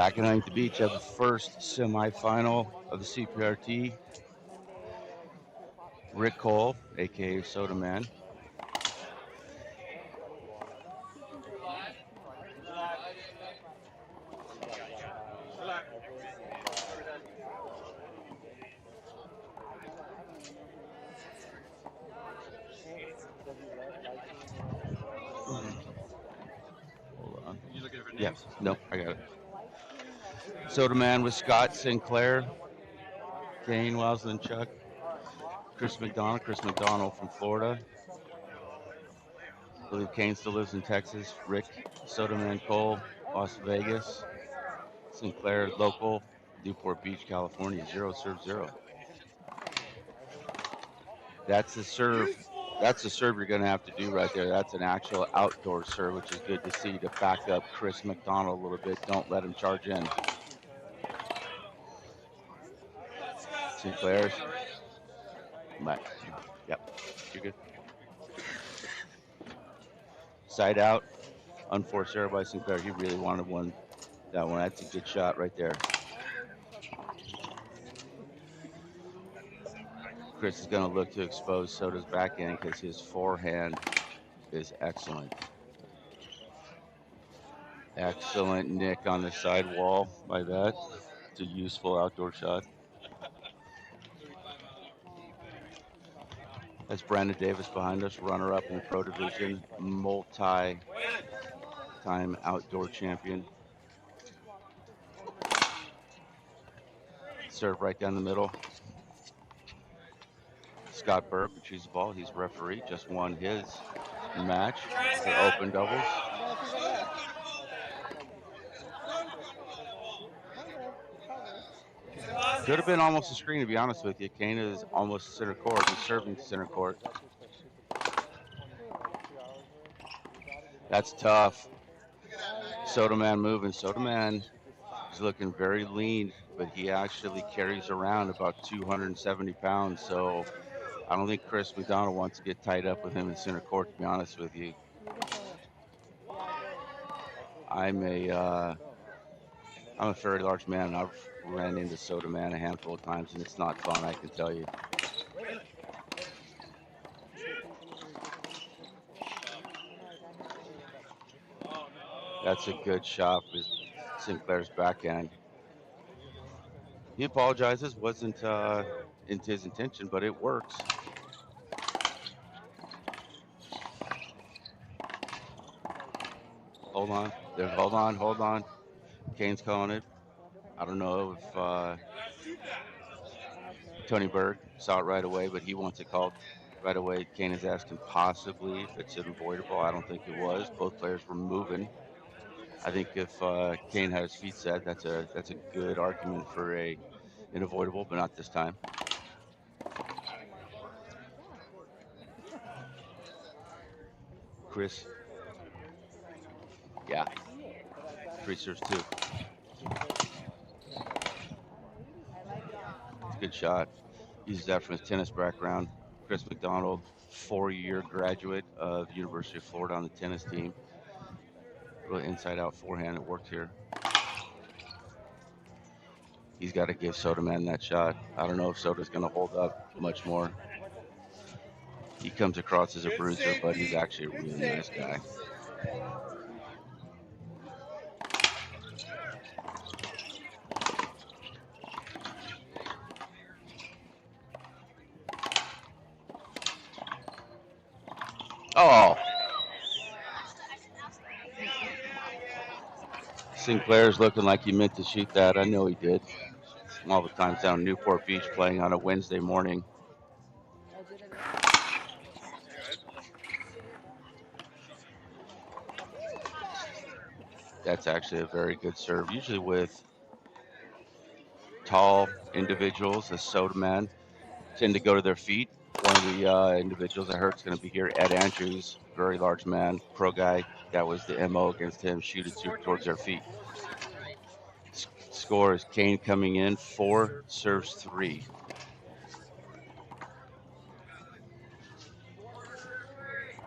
Back in Huntington Beach at the first semifinal of the CPRT. Rick Koll, aka Soda Man. Hold on. Yes, no, I got it. Soda Man with Scott Sinclair, Kane, Waselenchuk, Chris McDonald from Florida. I believe Kane still lives in Texas. Rick, Soda Man Koll, Las Vegas. Sinclair, local, Newport Beach, California, 0-0. That's the serve. That's the serve you're going to have to do right there. That's an actual outdoor serve, which is good to see to back up Chris McDonald a little bit. Don't let him charge in. Sinclair's. Yep, you're good. Side out, unforced error by Sinclair. He really wanted that one. That's a good shot right there. Chris is going to look to expose Soda's backhand because his forehand is excellent. Excellent nick on the side wall by that. It's a useful outdoor shot. That's Brandon Davis behind us, runner-up in the pro division, multi-time outdoor champion. Serve right down the middle. Scott Burke retrieves the ball. He's referee, just won his match for open doubles. Could have been almost a screen, to be honest with you. Kane is almost center court. He's serving center court. That's tough. Soda Man moving. Soda Man is looking very lean, but he actually carries around about 270 pounds. So I don't think Chris McDonald wants to get tied up with him in center court, to be honest with you. I'm a fairly large man, and I've ran into Soda Man a handful of times, and it's not fun, I can tell you. That's a good shot with Sinclair's backhand. He apologizes, wasn't into his intention, but it works. Hold on. Kane's calling it. I don't know if Tony Berg saw it right away, but he wants it called right away. Kane is asking possibly if it's avoidable. I don't think it was. Both players were moving. I think if Kane had his feet set, that's a good argument for an avoidable, but not this time. Chris. Yeah. 3 serves 2. Good shot. Uses that from his tennis background. Chris McDonald, 4-year graduate of University of Florida on the tennis team. Really inside-out forehand. It worked here. He's got to give Soda Man that shot. I don't know if Soda's going to hold up much more. He comes across as a bruiser, but he's actually a really nice guy. Oh! Sinclair's looking like he meant to shoot that. I know he did. All the times down in Newport Beach playing on a Wednesday morning. That's actually a very good serve. Usually with tall individuals, the Soda Man tend to go to their feet. One of the individuals I heard is going to be here, Ed Andrews, very large man, pro guy. That was the MO against him, shoot it towards their feet. Score is Kane coming in, 4, serves 3.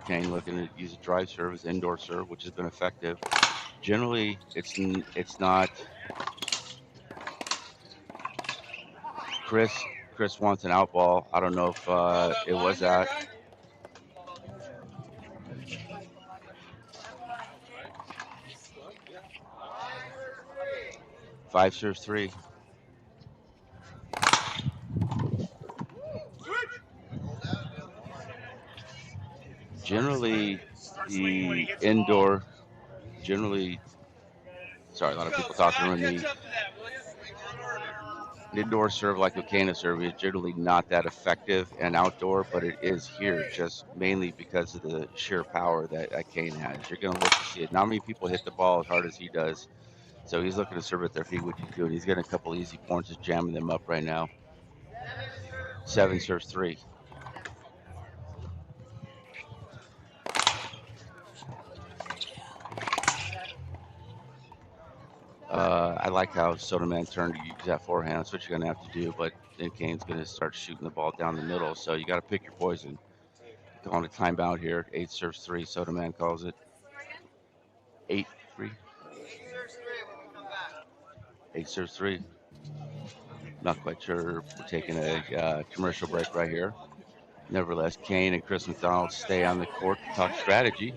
Kane looking to use a drive serve as indoor serve, which has been effective. Generally, it's not Chris wants an out ball. I don't know if it was that. 5 serves 3. Generally, the indoor, sorry, a lot of people talking around the indoor serve like a Kane serve is generally not that effective and outdoor, but it is here just mainly because of the sheer power that Kane has. You're going to look to see it. Not many people hit the ball as hard as he does, so he's looking to serve at their feet, which he's doing. He's getting a couple easy points, just jamming them up right now. 7 serves 3. I like how Soderman turned to use that forehand. That's what you're going to have to do, but then Kane's going to start shooting the ball down the middle, so you got to pick your poison. Calling a timeout here. 8 serves 3. Soderman calls it. 8-3. 8 serves 3. Not quite sure. We're taking a commercial break right here. Nevertheless, Kane and Chris McDonald stay on the court to talk strategy.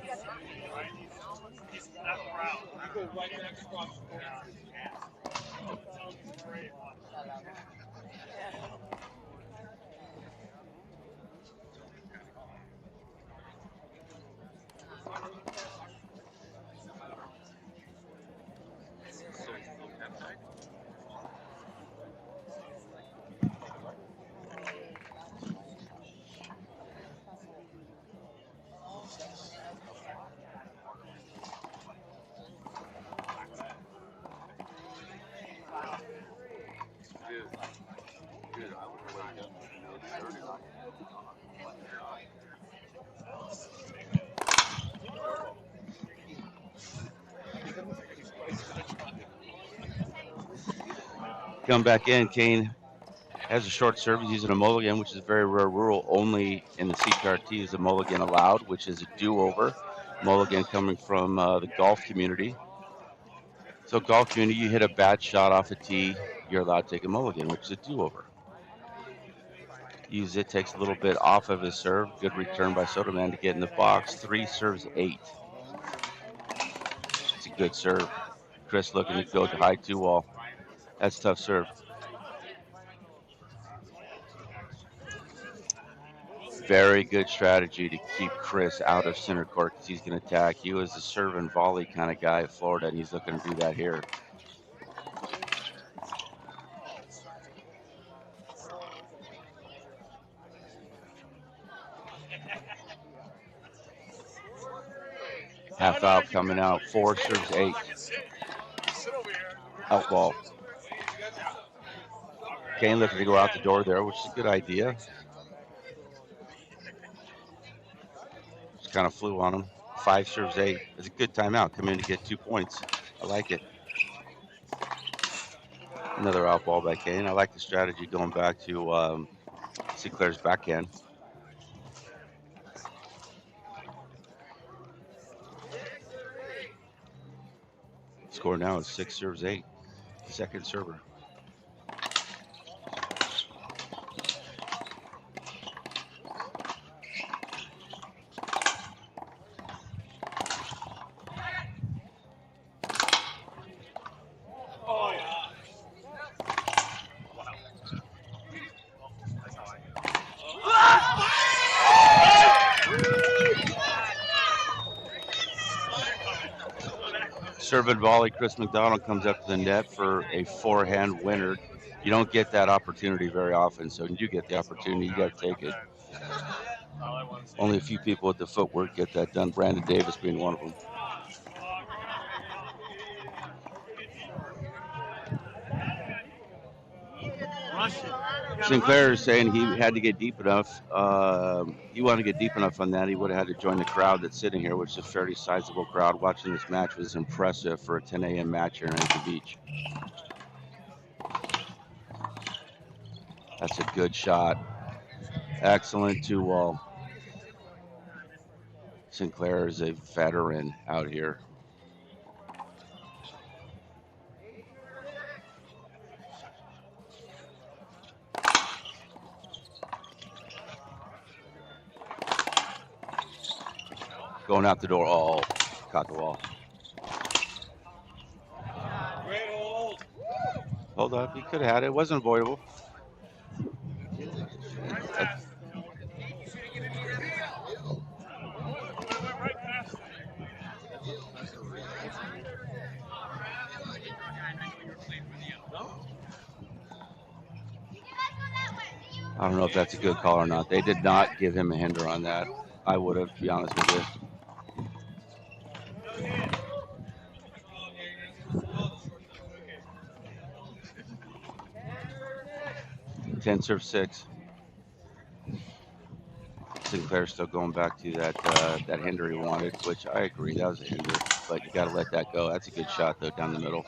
Come back in. Kane has a short serve. He's using a mulligan, which is a very rare rule. Only in the CPRT is a mulligan allowed, which is a do-over. Mulligan coming from the golf community. So golf community, you hit a bad shot off a tee, you're allowed to take a mulligan, which is a do-over. Use it, takes a little bit off of his serve. Good return by Soderman to get in the box. 3 serves 8. It's a good serve. Chris looking to go to high 2-wall. That's tough serve. Very good strategy to keep Chris out of center court because he's going to attack. He was a serve and volley kind of guy at Florida, and he's looking to do that here. Half out coming out. 4 serves 8. Out ball. Kane looking to go out the door there, which is a good idea. Just kind of flew on him. 5 serves 8. It's a good timeout. Come in to get 2 points. I like it. Another out ball by Kane. I like the strategy going back to Sinclair's backhand. Score now is 6 serves 8. Second server. Serve and volley. Chris McDonald comes up to the net for a forehand winner. You don't get that opportunity very often, so when you get the opportunity, you got to take it. Only a few people with the footwork get that done. Brandon Davis being one of them. Sinclair is saying he had to get deep enough. He wanted to get deep enough on that. He would have had to join the crowd that's sitting here, which is a fairly sizable crowd. Watching this match was impressive for a 10 a.m. match here in Anchor Beach. That's a good shot. Excellent 2-wall. Sinclair is a veteran out here. Going out the door. Oh, caught the wall. Hold up. He could have had it. It wasn't avoidable. I don't know if that's a good call or not. They did not give him a hinder on that. I would have, to be honest with you. 10 serve 6. Sinclair's still going back to that hinder he wanted, which I agree, that was a hinder, but you got to let that go. That's a good shot, though, down the middle.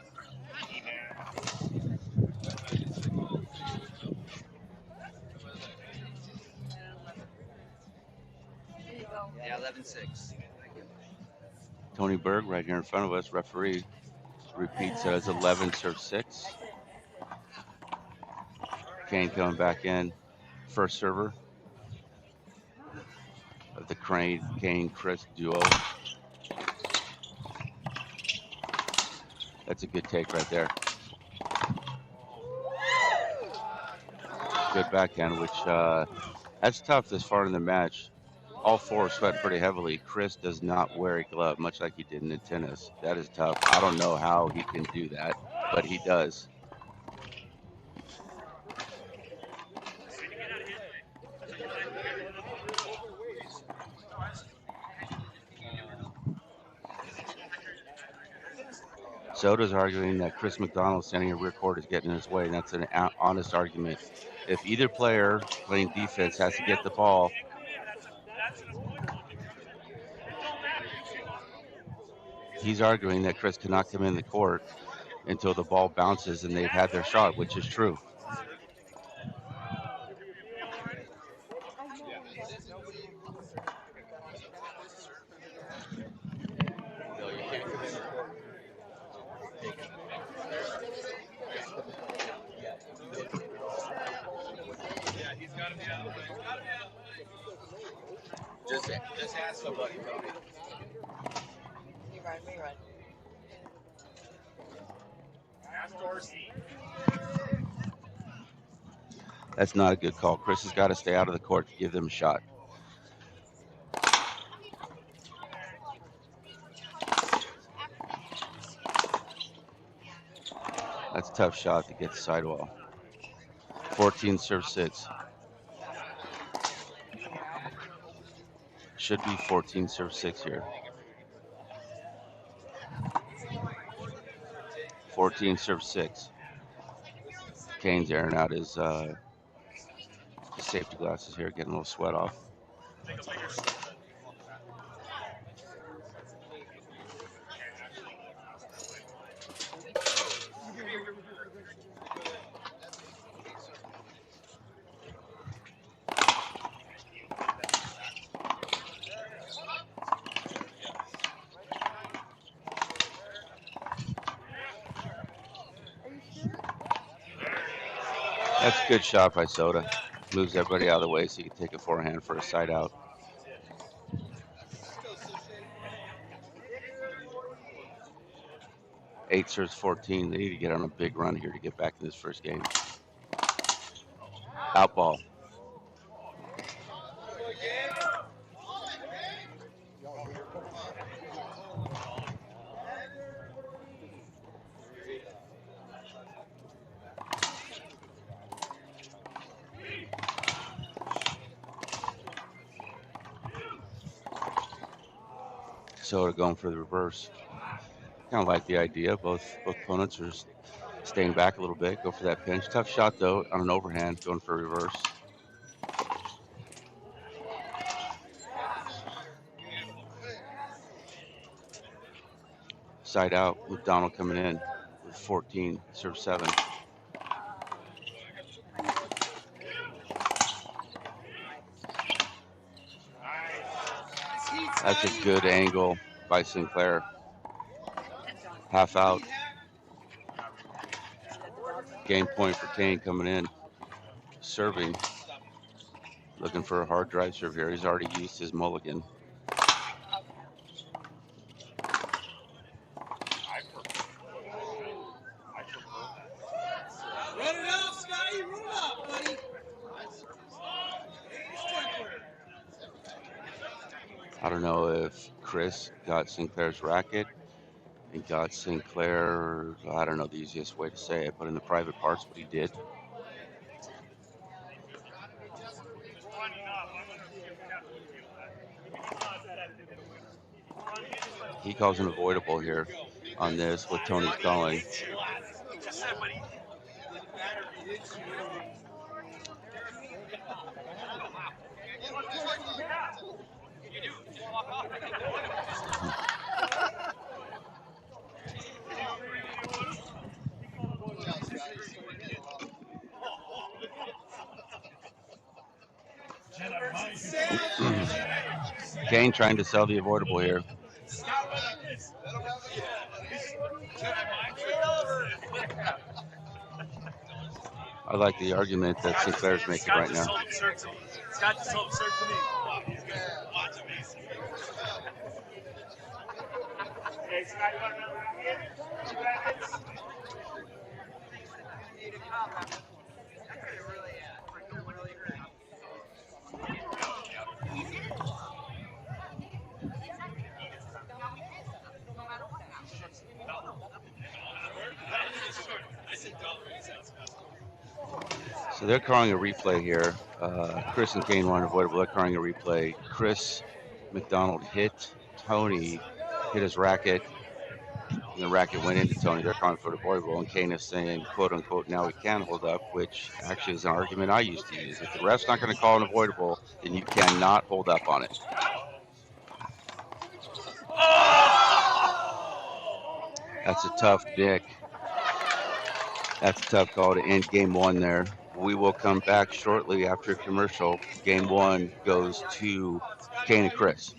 Yeah, 11-6. Tony Berg right here in front of us, referee, repeats that as 11 serve 6. Kane coming back in, first server of the Kane-Chris duo. That's a good take right there. Good backhand, which that's tough this far in the match. All four sweat pretty heavily. Chris does not wear a glove, much like he did in the tennis. That is tough. I don't know how he can do that, but he does. Soda's arguing that Chris Mcdonald standing in rear court is getting in his way, and that's an honest argument. If either player playing defense has to get the ball, he's arguing that Chris cannot come in the court until the ball bounces and they've had their shot, which is true. Just ask somebody, Tony. Rerun. Ask Dorsey. That's not a good call. Chris has got to stay out of the court to give them a shot. That's a tough shot to get the sidewall. 14 serve 6. Should be 14 serve 6 here. 14 serve 6. Kane's airing out his safety glasses here, getting a little sweat off. That's a good shot by Soda. Moves everybody out of the way so he can take a forehand for a side out. Eight serves 14. They need to get on a big run here to get back in this first game. Out ball. Soda going for the reverse. Kind of like the idea. Both opponents are staying back a little bit. Go for that pinch. Tough shot, though, on an overhand, going for a reverse. Side out. Mcdonald coming in with 14, serve 7. That's a good angle by Sinclair. Half out. Game point for Kane coming in. Serving. Looking for a hard drive serve here. He's already used his mulligan. I don't know if Chris got Sinclair's racket and got Sinclair, I don't know the easiest way to say it, but in the private parts, what he did. He calls an avoidable here on this, what Tony's calling. Kane trying to sell the avoidable here. I like the argument that Sinclair's making right now. Scott just told him, to me. Okay, Scott, you want another racket? 2 rackets? So they're calling a replay here. Chris and Kane want avoidable. They're calling a replay. Chris Mcdonald hit Tony, hit his racket, and the racket went into Tony. They're calling for avoidable, and Kane is saying, quote unquote, now we can hold up, which actually is an argument I used to use. If the ref's not going to call an avoidable, then you cannot hold up on it. That's a tough dick. That's a tough call to end game one there. We will come back shortly after a commercial. Game one goes to Kane and Chris.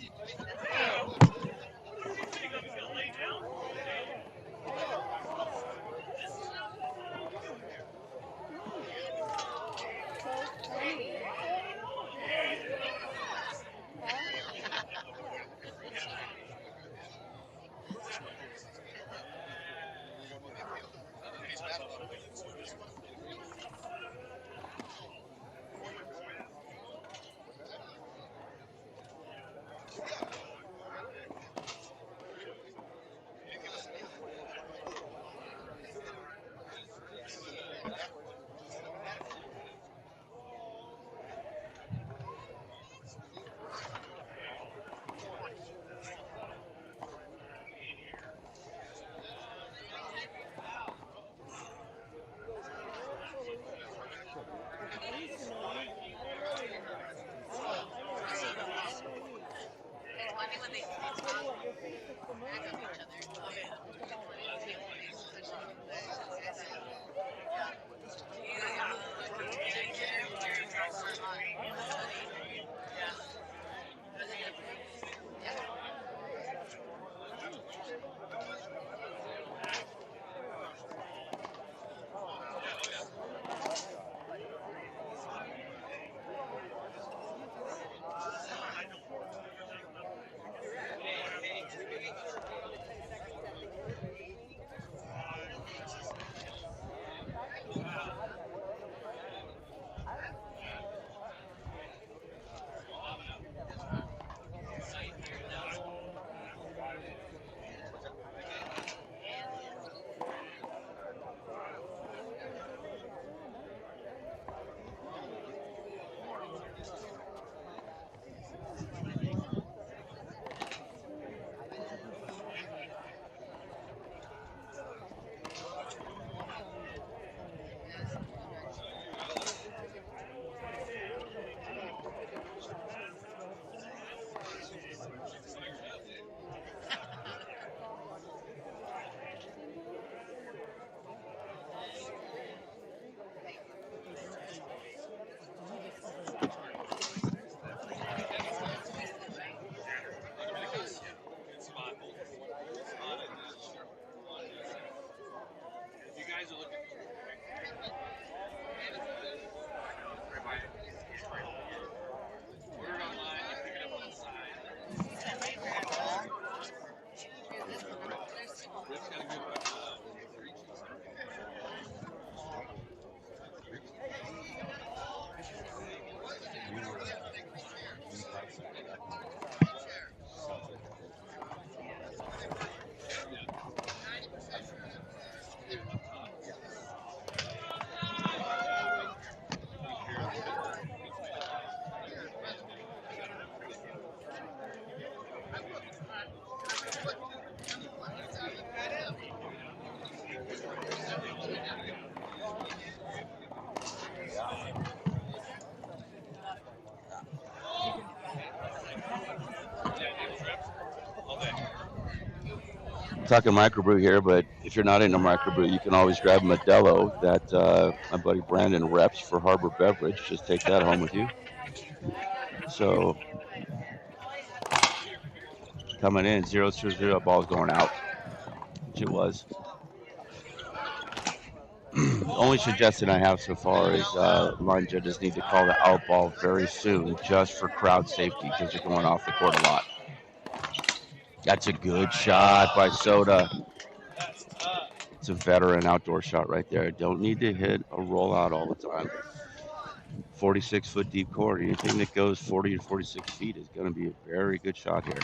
talking microbrew here, but if you're not into microbrew, you can always grab Modelo that my buddy Brandon reps for Harbor Beverage. Just take that home with you. So coming in 0-0, ball's going out, which it was. The only suggestion I have so far is line judges need to call the out ball very soon, just for crowd safety, because they're going off the court a lot. That's a good shot by Soda. It's a veteran outdoor shot right there. Don't need to hit a rollout all the time. 46-foot deep court. Anything that goes 40 to 46 feet is going to be a very good shot here.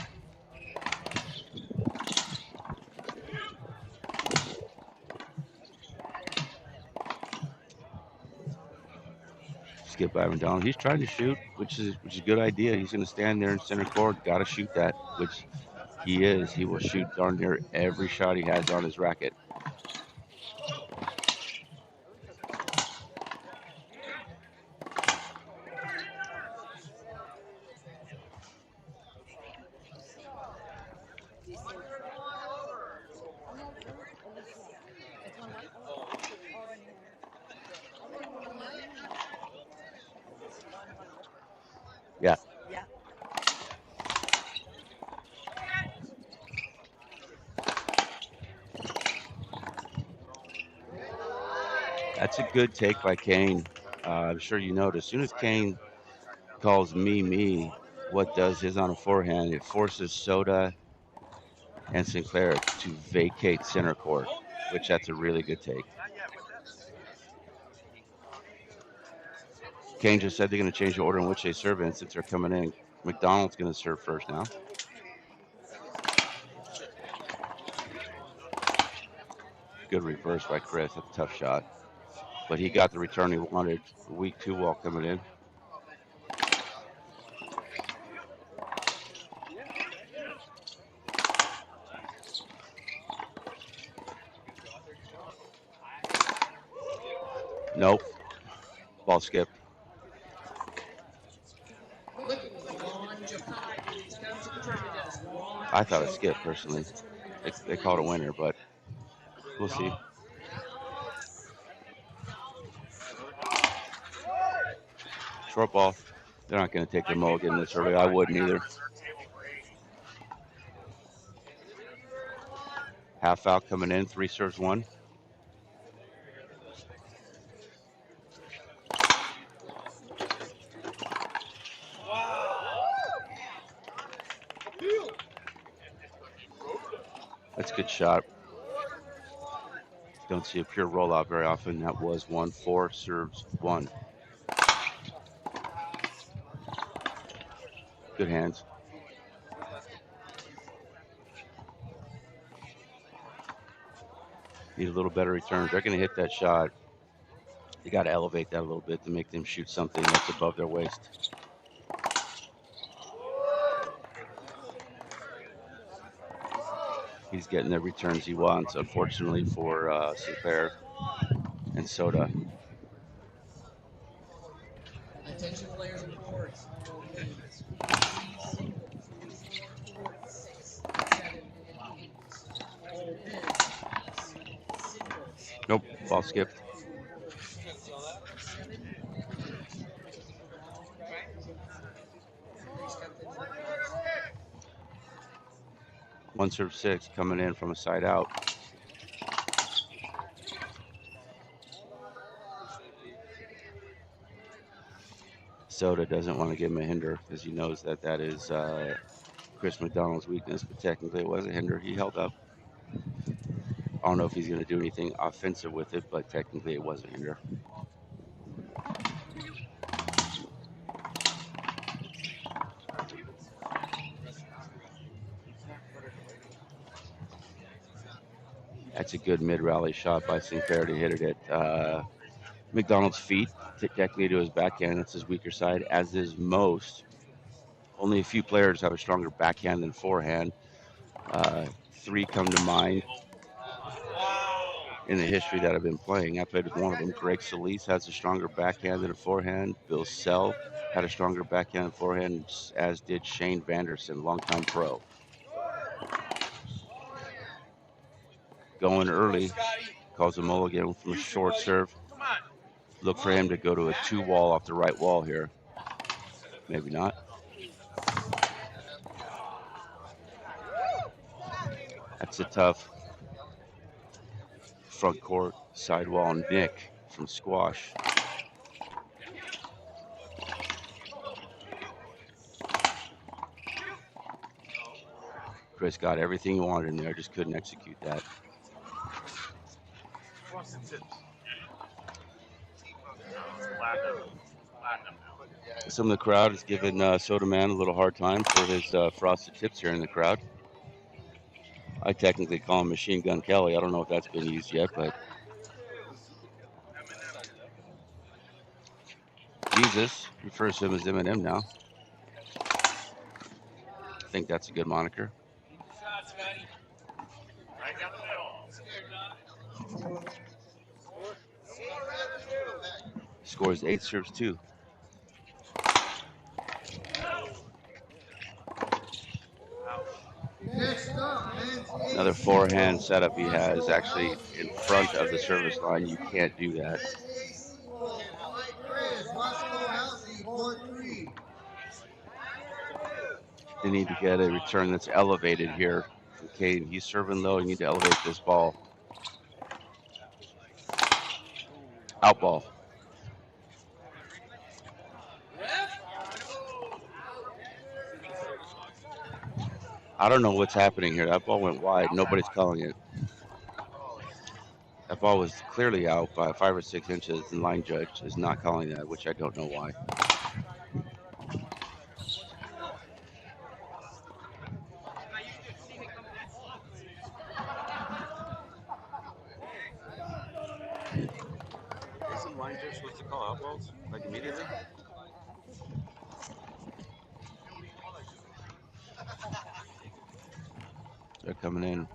Skip by Mcdonald. He's trying to shoot, which is a good idea. He's going to stand there in center court. Got to shoot that, which he is. He will shoot darn near every shot he has on his racket. Yeah. That's a good take by Kane. I'm sure you noticed. As soon as Kane calls me, what does his on a forehand? It forces Soda and Sinclair to vacate center court, which that's a really good take. Kane just said they're going to change the order in which they serve in since they're coming in. Mcdonald's going to serve first now. Good reverse by Chris. That's a tough shot. But he got the return he wanted. Weak 2 ball coming in. Nope. Ball skipped. I thought it skipped personally. They called a winner, but we'll see. Short ball. They're not going to take the mulligan this early. I wouldn't either. Half out coming in. 3 serves 1. That's a good shot. Don't see a pure rollout very often. That was 1. 4 serves 1. Good hands. Need a little better returns. They're going to hit that shot. You got to elevate that a little bit to make them shoot something that's above their waist. He's getting the returns he wants, unfortunately, for Sinclair and Soda. Attention players and courts. Nope, ball skipped. One serve 6 coming in from a side out. Soda doesn't want to give him a hinder because he knows that that is Chris McDonald's weakness, but technically it was a hinder. He held up. I don't know if he's going to do anything offensive with it, but technically it was a hinder. That's a good mid-rally shot by Sinclair to hit it at McDonald's feet, technically to his backhand. That's his weaker side, as is most. Only a few players have a stronger backhand than forehand. 3 come to mind in the history that I've been playing. I played with one of them. Greg Solis has a stronger backhand than a forehand. Bill Sell had a stronger backhand and forehand, as did Shane Vanderson, longtime pro. going early. Calls a mulligan from a short serve. Look for him to go to a 2-wall off the right wall here. Maybe not. That's a tough front court sidewall nick from squash. Chris got everything he wanted in there, just couldn't execute that. Some of the crowd is giving Soda Man a little hard time for his frosted tips here in the crowd. I technically call him Machine Gun Kelly. I don't know if that's been used yet, but Jesus refers to him as Eminem now. I think that's a good moniker. Scores 8, serves 2. Another forehand setup he has actually in front of the service line. You can't do that. They need to get a return that's elevated here from Kane. He's serving low. You need to elevate this ball. Out ball. I don't know what's happening here. That ball went wide. Nobody's calling it. That ball was clearly out by 5 or 6 inches, and line judge is not calling that, which I don't know why. Isn't line judge supposed to call out balls like immediately? They're coming in.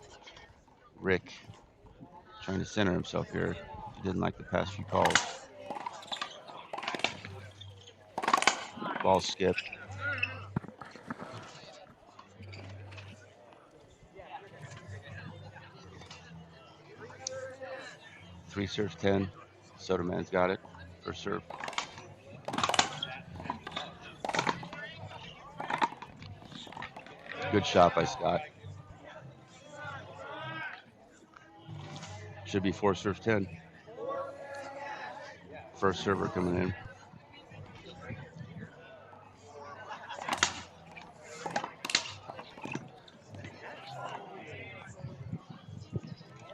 Rick trying to center himself here. He didn't like the past few calls. Ball skipped. Three serves 10. Soda Man's got it. First serve. Good shot by Scott. Should be 4 serves 10. First server coming in.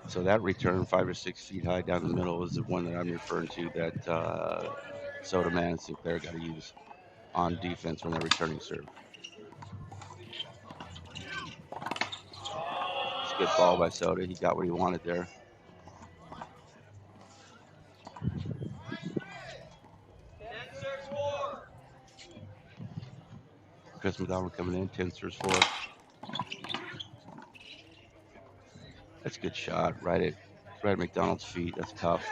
So that return, 5 or 6 feet high down the middle, is the one that I'm referring to that Soda Man and Sinclair got to use on defense when they're returning serve. It's a good ball by Soda. He got what he wanted there. Chris Mcdonald coming in, 10 serves 4. That's a good shot. Right at McDonald's feet. That's tough.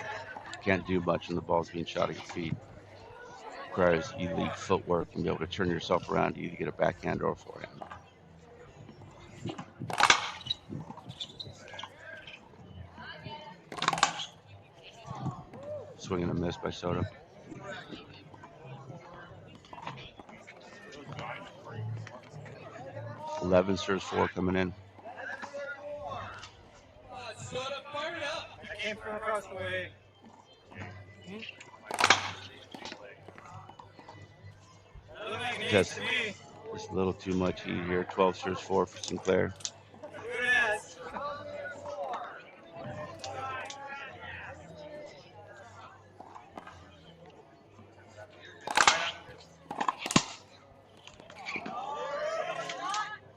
Can't do much when the ball's being shot at your feet. Requires elite footwork and be able to turn yourself around to either get a backhand or a forehand. Swing and a miss by Soda. Eleven serves 4 coming in. I came from across the way. Just a little too much heat here. 12 serves 4 for Sinclair.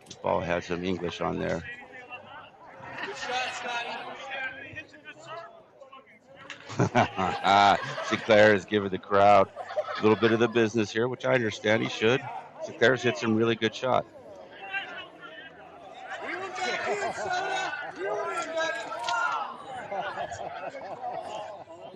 The ball has some English on there. Sinclair is giving the crowd a little bit of the business here, which I understand he should. Sinclair's hit some really good shot.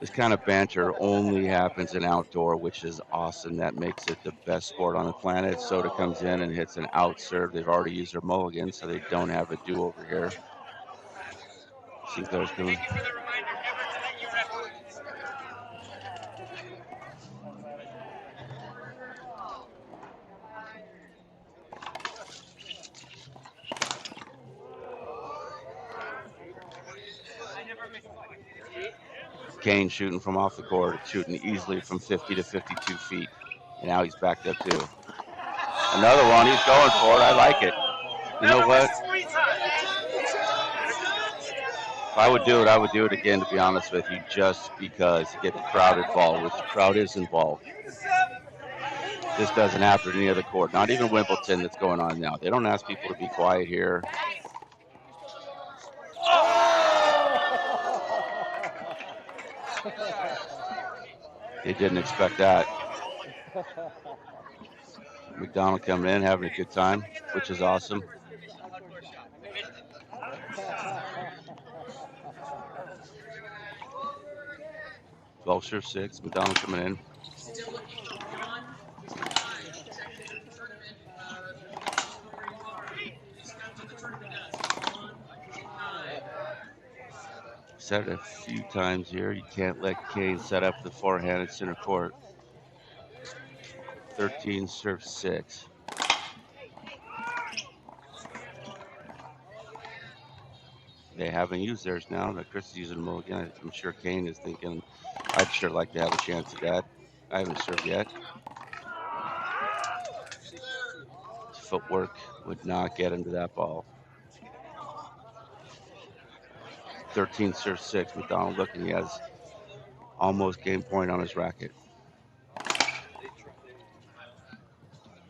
This kind of banter only happens in outdoor, which is awesome. That makes it the best sport on the planet. Soda comes in and hits an out serve. They've already used their mulligan, so they don't have a do-over here. Sinclair's coming. Thank you for the reminder. Never delete your record. I never miss one. Kane shooting from off the court, shooting easily from 50 to 52 feet. And now he's backed up too. Another one. He's going for it. I like it. You know what? If I would do it, I would do it again, to be honest with you, just because to get the crowd involved, which the crowd is involved. This doesn't happen at any other court, not even Wimbledon that's going on now. They don't ask people to be quiet here. They didn't expect that. Mcdonald coming in, having a good time, which is awesome. 12 serve 6. Mcdonald coming in. Still looking on the line. Checking the tournament. Where you are. Just after the tournament does. On 5. Said it a few times here. You can't let Kane set up the forehand at center court. 13 serve 6. They haven't used theirs now. Now Chris is using them again. I'm sure Kane is thinking, I'd sure like to have a chance at that. I haven't served yet. His footwork would not get him to that ball. 13 serve 6. Mcdonald looking. He has almost game point on his racket.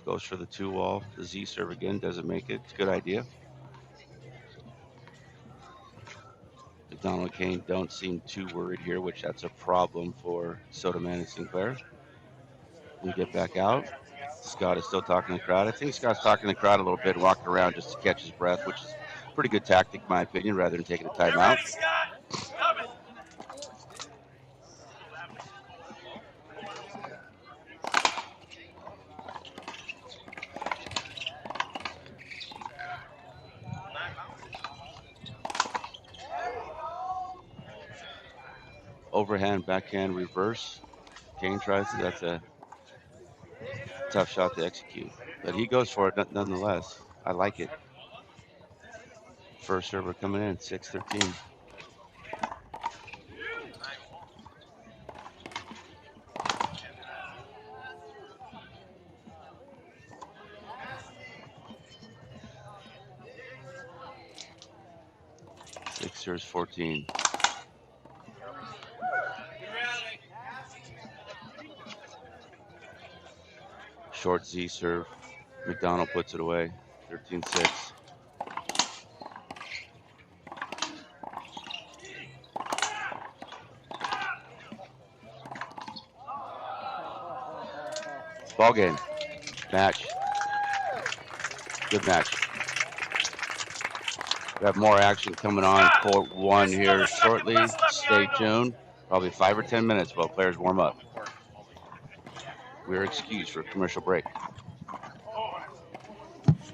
Goes for the 2-wall. The Z serve again. Doesn't make it. It's a good idea. Mcdonald and Kane don't seem too worried here, which that's a problem for Sotoman and Sinclair. We get back out. Scott is still talking to the crowd. I think Scott's talking to the crowd a little bit, walking around just to catch his breath, which is a pretty good tactic, in my opinion, rather than taking a timeout. Overhand, backhand, reverse. Kane tries it. That's a tough shot to execute. But he goes for it nonetheless. I like it. First server coming in, 6-13. Sixers 14. Short Z serve. McDonald puts it away. 13-6. Ball game. Match. Good match. We have more action coming on court 1 here shortly. Stay tuned. Probably 5 or 10 minutes while players warm up. We're excused for a commercial break.